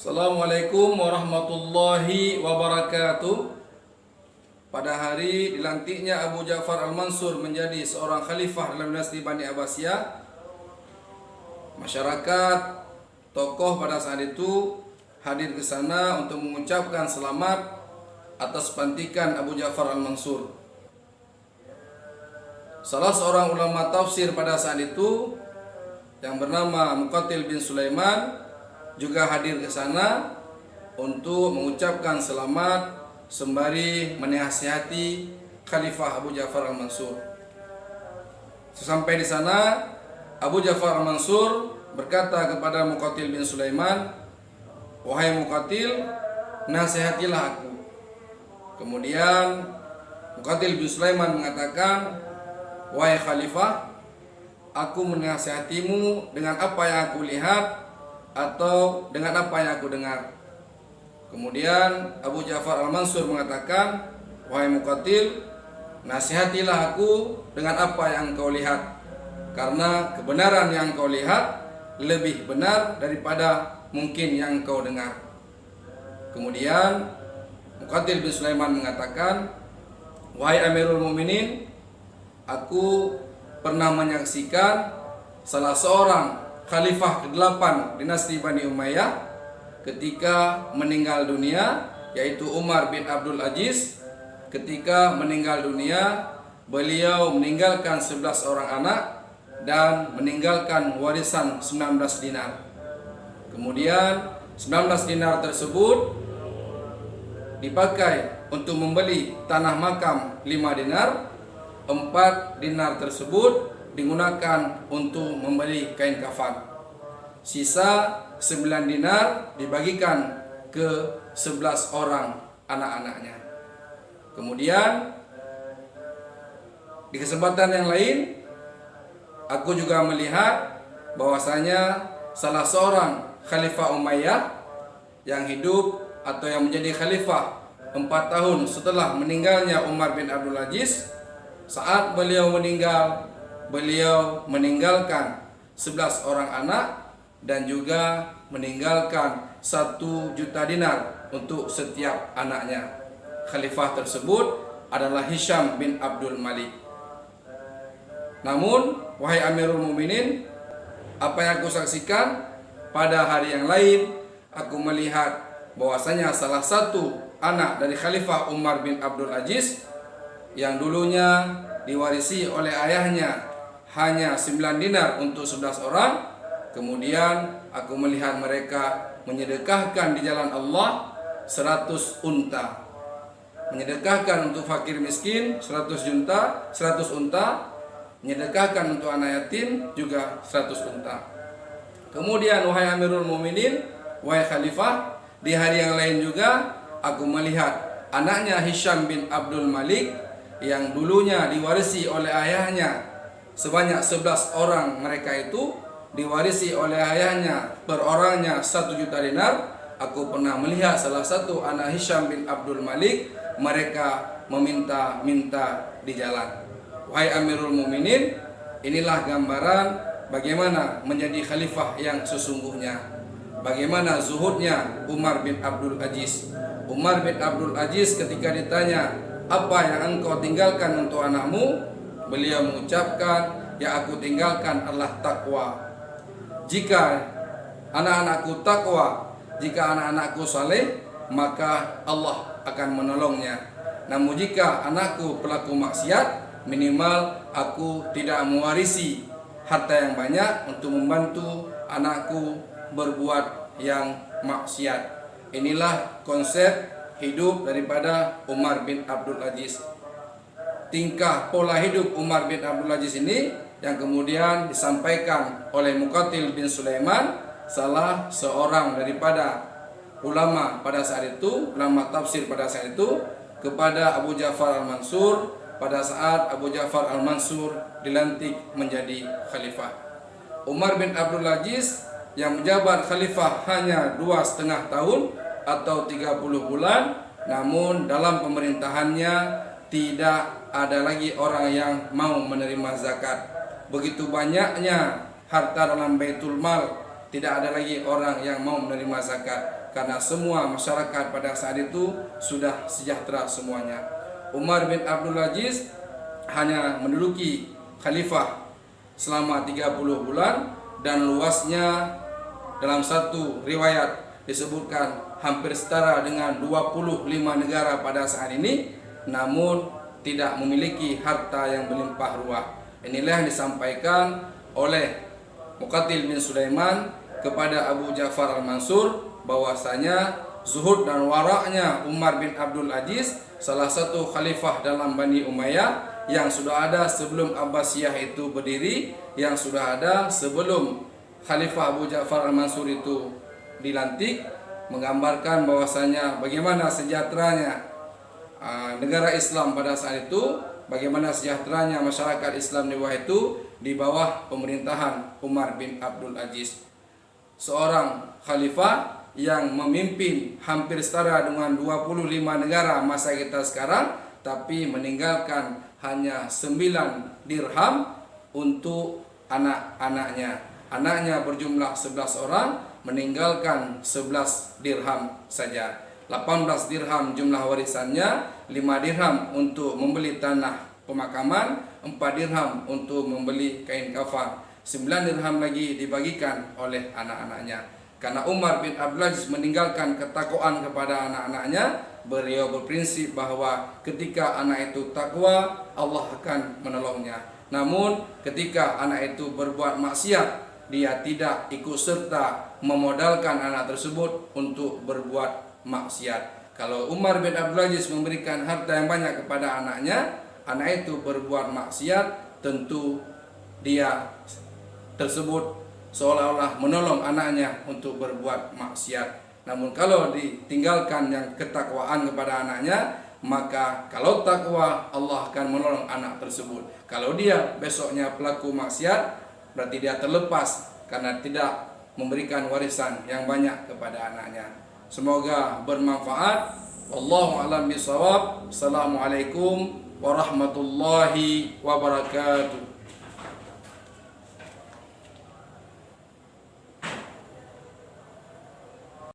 Assalamualaikum warahmatullahi wabarakatuh. Pada hari dilantiknya Abu Ja'far Al-Mansur menjadi seorang khalifah dalam dinasti Bani Abbasiyah, masyarakat, tokoh pada saat itu hadir ke sana untuk mengucapkan selamat atas pelantikan Abu Ja'far Al-Mansur. Salah seorang ulama tafsir pada saat itu yang bernama Muqatil bin Sulaiman juga hadir ke sana untuk mengucapkan selamat sembari menasihati Khalifah Abu Ja'far Al-Mansur. Sesampai di sana, Abu Ja'far Al-Mansur berkata kepada Muqatil bin Sulaiman, "Wahai Muqatil, nasihatilah aku." Kemudian Muqatil bin Sulaiman mengatakan, "Wahai Khalifah, aku menasihatimu dengan apa yang aku lihat atau dengan apa yang aku dengar." Kemudian Abu Ja'far Al-Mansur mengatakan, "Wahai Muqatil, nasihatilah aku dengan apa yang kau lihat, karena kebenaran yang kau lihat lebih benar daripada mungkin yang kau dengar." Kemudian Muqatil bin Sulaiman mengatakan, "Wahai Amirul Mukminin, aku pernah menyaksikan salah seorang khalifah ke-8 dinasti Bani Umayyah ketika meninggal dunia, yaitu Umar bin Abdul Aziz. Ketika meninggal dunia, beliau meninggalkan 11 orang anak dan meninggalkan warisan 19 dinar. Kemudian 19 dinar tersebut dipakai untuk membeli tanah makam 5 dinar, 4 dinar tersebut digunakan untuk membeli kain kafan. Sisa 9 dinar dibagikan ke 11 orang anak-anaknya. Kemudian di kesempatan yang lain, aku juga melihat bahwasanya salah seorang Khalifah Umayyah yang hidup atau yang menjadi khalifah 4 tahun setelah meninggalnya Umar bin Abdul Aziz, saat beliau meninggal, beliau meninggalkan 11 orang anak dan juga meninggalkan 1 juta dinar untuk setiap anaknya. Khalifah tersebut adalah Hisham bin Abdul Malik. Namun, wahai Amirul Mukminin, apa yang aku saksikan pada hari yang lain, aku melihat bahwasanya salah satu anak dari Khalifah Umar bin Abdul Aziz yang dulunya diwarisi oleh ayahnya hanya 9 dinar untuk 11 orang, kemudian aku melihat mereka menyedekahkan di jalan Allah 100 unta. Menyedekahkan untuk fakir miskin 100 unta, menyedekahkan untuk anak yatim juga 100 unta. Kemudian wahai Amirul Mukminin, wahai Khalifah, di hari yang lain juga aku melihat anaknya Hisham bin Abdul Malik yang dulunya diwarisi oleh ayahnya sebanyak 11 orang, mereka itu diwarisi oleh ayahnya per orangnya 1 juta dinar. Aku pernah melihat salah satu anak Hisham bin Abdul Malik, mereka meminta-minta di jalan. Wahai Amirul Mukminin, inilah gambaran bagaimana menjadi khalifah yang sesungguhnya. Bagaimana zuhudnya Umar bin Abdul Aziz. Umar bin Abdul Aziz ketika ditanya, "Apa yang engkau tinggalkan untuk anakmu?" Beliau mengucapkan, "Yang aku tinggalkan adalah takwa. Jika anak-anakku takwa, jika anak-anakku saleh, maka Allah akan menolongnya. Namun jika anakku pelaku maksiat, minimal aku tidak mewarisi harta yang banyak untuk membantu anakku berbuat yang maksiat." Inilah konsep hidup daripada Umar bin Abdul Aziz. Tingkah pola hidup Umar bin Abdul Aziz ini yang kemudian disampaikan oleh Muqatil bin Sulaiman, salah seorang daripada ulama pada saat itu, ulama tafsir pada saat itu, kepada Abu Ja'far Al-Mansur pada saat Abu Ja'far Al-Mansur dilantik menjadi khalifah. Umar bin Abdul Aziz yang menjabat khalifah hanya 2,5 tahun atau 30 bulan, namun dalam pemerintahannya tidak ada lagi orang yang mau menerima zakat. Begitu banyaknya harta dalam Baitul Mal, tidak ada lagi orang yang mau menerima zakat. karena semua masyarakat pada saat itu sudah sejahtera semuanya. Umar bin Abdul Aziz hanya menduduki khalifah selama 30 bulan, dan luasnya dalam satu riwayat disebutkan hampir setara dengan 25 negara pada saat ini, namun tidak memiliki harta yang berlimpah ruah. Inilah yang disampaikan oleh Muqatil bin Sulaiman kepada Abu Ja'far al-Mansur, bahwasanya zuhud dan waraknya Umar bin Abdul Aziz, salah satu khalifah dalam Bani Umayyah yang sudah ada sebelum Abbasiyah itu berdiri, yang sudah ada sebelum Khalifah Abu Ja'far al-Mansur itu dilantik, menggambarkan bahwasanya bagaimana sejahteranya negara Islam pada saat itu, bagaimana sejahteranya masyarakat Islam di bawah itu, di bawah pemerintahan Umar bin Abdul Aziz, seorang khalifah yang memimpin hampir setara dengan 25 negara masa kita sekarang, tapi meninggalkan hanya 9 dirham untuk anak-anaknya. Anaknya berjumlah 11 orang, meninggalkan 11 dirham saja. 18 dirham jumlah warisannya, 5 dirham untuk membeli tanah pemakaman, 4 dirham untuk membeli kain kafan, 9 dirham lagi dibagikan oleh anak-anaknya. Karena Umar bin Abdul Aziz meninggalkan ketakwaan kepada anak-anaknya, beliau berprinsip bahwa ketika anak itu takwa, Allah akan menolongnya. Namun ketika anak itu berbuat maksiat, dia tidak ikut serta memodalkan anak tersebut untuk berbuat maksiat. Kalau Umar bin Abdul Aziz memberikan harta yang banyak kepada anaknya, anak itu berbuat maksiat, tentu dia tersebut seolah-olah menolong anaknya untuk berbuat maksiat. Namun kalau ditinggalkan yang ketakwaan kepada anaknya, maka kalau takwa, Allah akan menolong anak tersebut. Kalau dia besoknya pelaku maksiat, berarti dia terlepas karena tidak memberikan warisan yang banyak kepada anaknya. Semoga bermanfaat. Wallahu a'lam bishawab. Assalamualaikum warahmatullahi wabarakatuh.